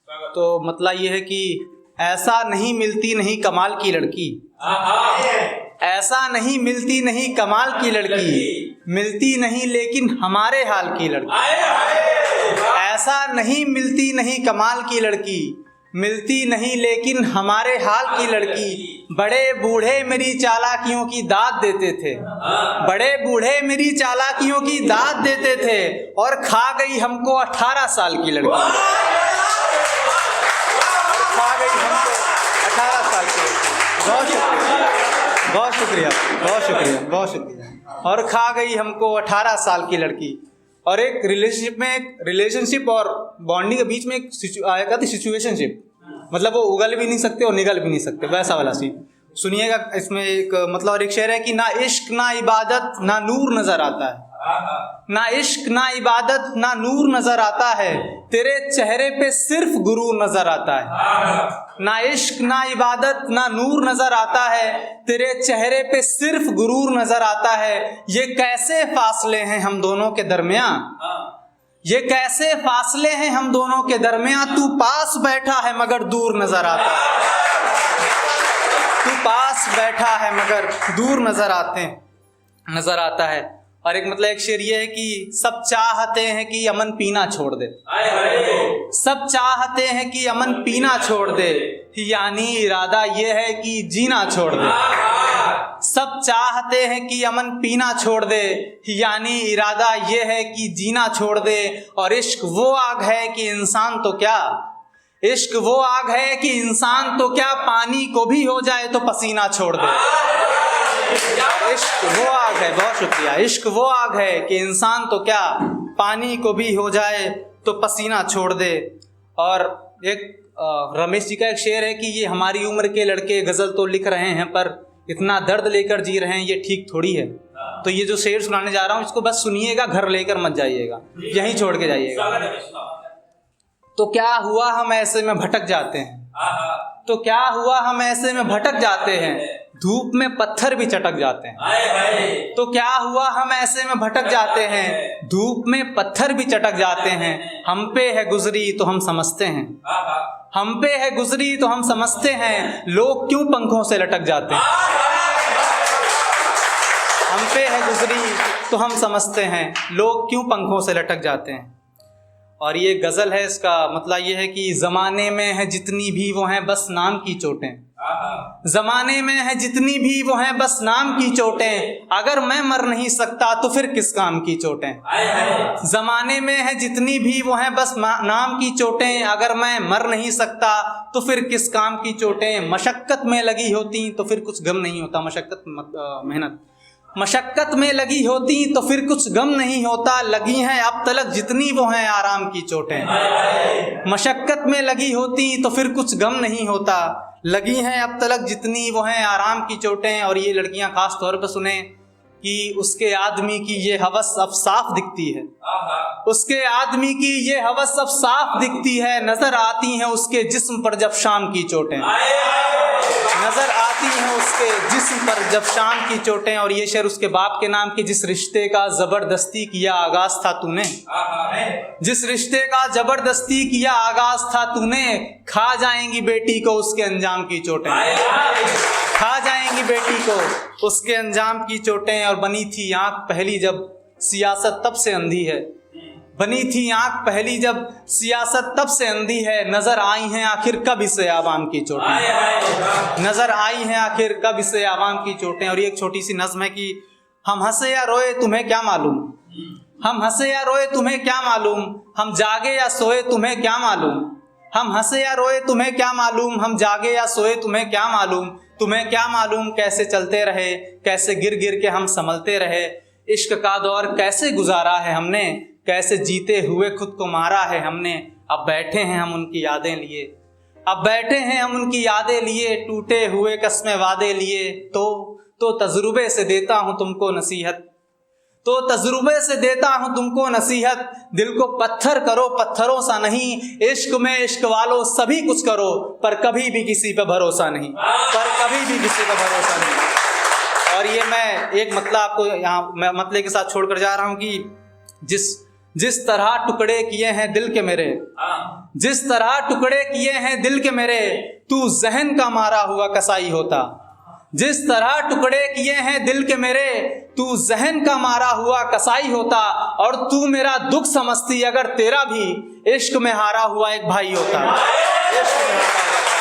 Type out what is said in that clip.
तो मतलब ये है कि ऐसा नहीं मिलती नहीं कमाल की लड़की, ऐसा नहीं मिलती नहीं कमाल की लड़की, मिलती नहीं लेकिन हमारे हाल की लड़की। ऐसा नहीं मिलती नहीं कमाल की लड़की, मिलती नहीं लेकिन हमारे हाल की लड़की। बड़े बूढ़े मेरी चालाकियों की दाद देते थे, बड़े बूढ़े मेरी चालाकियों की दाद देते थे, और खा गई हमको 18 साल की लड़की। खा गई हमको 18 साल की लड़की। बहुत शुक्रिया, बहुत शुक्रिया, बहुत शुक्रिया, बहुत शुक्रिया। और खा गई हमको 18 साल की लड़की। और एक रिलेशनशिप में, एक रिलेशनशिप और बॉन्डिंग के बीच में एक आएगा थी सिचुएशनशिप, मतलब वो उगल भी नहीं सकते और निगल भी नहीं सकते, वैसा वाला सीन। सुनिएगा, इसमें एक मतलब और एक शेर है कि ना इश्क ना इबादत ना नूर नजर आता है, ना इश्क ना इबादत ना नूर नजर आता है, तेरे चेहरे पे सिर्फ गुरूर नजर आता है। ना इश्क ना इबादत ना नूर नजर आता है, तेरे चेहरे पे सिर्फ गुरूर नजर आता है। ये कैसे फासले हैं हम दोनों के दरमियान, ये कैसे फासले हैं हम दोनों के दरमियान, तू पास बैठा है मगर दूर नजर आता है, तू पास बैठा है मगर दूर नजर आता है। और एक मतलब एक शेर ये है कि सब चाहते हैं कि अमन पीना छोड़ दे, सब चाहते हैं कि अमन पीना छोड़ दे, यानी इरादा ये है कि जीना छोड़ दे। सब चाहते हैं कि अमन पीना छोड़ दे, यानी इरादा ये है कि जीना छोड़ दे। और इश्क वो आग है कि इंसान तो क्या, इश्क वो आग है कि इंसान तो क्या, पानी को भी हो जाए तो पसीना छोड़ दे। इश्क वो आग है, बहुत शुक्रिया, इश्क वो आग है कि इंसान तो क्या, पानी को भी हो जाए तो पसीना छोड़ दे। और एक रमेश जी का एक शेर है कि ये हमारी उम्र के लड़के गजल तो लिख रहे हैं पर इतना दर्द लेकर जी रहे हैं, ये ठीक थोड़ी है। तो ये जो शेर सुनाने जा रहा हूँ इसको बस सुनिएगा, घर लेकर मत जाइएगा, यहीं छोड़ के जाइएगा। तो क्या हुआ हम ऐसे में भटक जाते हैं, तो क्या हुआ हम ऐसे में भटक जाते हैं, धूप में पत्थर भी चटक जाते हैं। तो क्या हुआ हम ऐसे में भटक जाते हैं, धूप में पत्थर भी चटक जाते हैं। हम पे है गुजरी तो हम समझते हैं, हम पे है गुजरी तो हम समझते हैं, लोग क्यों पंखों से लटक जाते हैं। हम पे है गुजरी तो हम समझते हैं, लोग क्यों पंखों से लटक जाते हैं। और ये गजल है, इसका मतलब ये है कि जमाने में है जितनी भी वो हैं बस नाम की चोटें, जमाने में है जितनी भी वो हैं बस नाम की चोटें, अगर मैं मर नहीं सकता तो फिर किस काम की चोटें। जमाने में है जितनी भी वो हैं बस नाम की चोटें, अगर मैं मर नहीं सकता तो फिर किस काम की चोटें। मशक्कत में लगी होती तो फिर कुछ गम नहीं होता, मेहनत मशक्कत में लगी होती तो फिर कुछ गम नहीं होता, लगी हैं अब तलक जितनी वो हैं आराम की चोटें। मशक्कत में लगी होती तो फिर कुछ गम नहीं होता, लगी हैं अब तलक जितनी वो हैं आराम की चोटें। और ये लड़कियां खास तौर पर सुने कि उसके आदमी की ये हवस अब साफ दिखती है, उसके आदमी की ये हवस अब साफ दिखती है, नजर आती हैं उसके जिस्म पर जब शाम की चोटें, नजर आती हैं उसके जिस्म पर जब शाम की चोटें। और ये शेर उसके बाप के नाम की, जिस रिश्ते का जबरदस्ती किया आगाज था तूने, जिस रिश्ते का जबरदस्ती किया आगाज था तूने, खा जाएंगी बेटी को उसके अंजाम की चोटें, खा जाएंगी बेटी को उसके अंजाम की चोटें। और बनी थी आंख पहली जब सियासत तब से अंधी है, बनी थी आंख पहली जब सियासत तब से अंधी है, नजर आई हैं आखिर कब इसे आवाम की चोटें, नजर आई हैं आखिर कब इसे आवाम की चोटें। और ये एक छोटी सी नज्म है कि हम हंसे या रोए तुम्हें क्या मालूम, हम हंसे या रोए तुम्हें क्या मालूम, हम जागे या सोए तुम्हें क्या मालूम, हम हंसे या रोए तुम्हें क्या मालूम, हम जागे या सोए तुम्हें क्या मालूम, तुम्हें क्या मालूम कैसे चलते रहे, कैसे गिर गिर के हम संभलते रहे, इश्क का दौर कैसे गुजारा है हमने, कैसे जीते हुए खुद को मारा है हमने। अब बैठे हैं हम उनकी यादें लिए, अब बैठे हैं हम उनकी यादें लिए, टूटे हुए कस्में वादे लिए। तो तजुर्बे से देता हूँ तुमको नसीहत, तो तजुर्बे से देता हूँ तुमको नसीहत, दिल को पत्थर करो पत्थरों सा नहीं, इश्क में इश्क वालों सभी कुछ करो, पर कभी भी किसी पे भरोसा नहीं, पर कभी भी किसी पे भरोसा नहीं। और ये मैं एक मतलब आपको यहाँ मैं मतलब के साथ छोड़कर जा रहा हूँ कि जिस तरह टुकड़े किए हैं दिल के मेरे, जिस तरह टुकड़े किए हैं दिल के मेरे, तू जहन का मारा हुआ कसाई होता। जिस तरह टुकड़े किए हैं दिल के मेरे, तू जहन का मारा हुआ कसाई होता। और तू मेरा दुख समझती अगर तेरा भी इश्क में हारा हुआ एक भाई होता। इश्क में हारा हुआ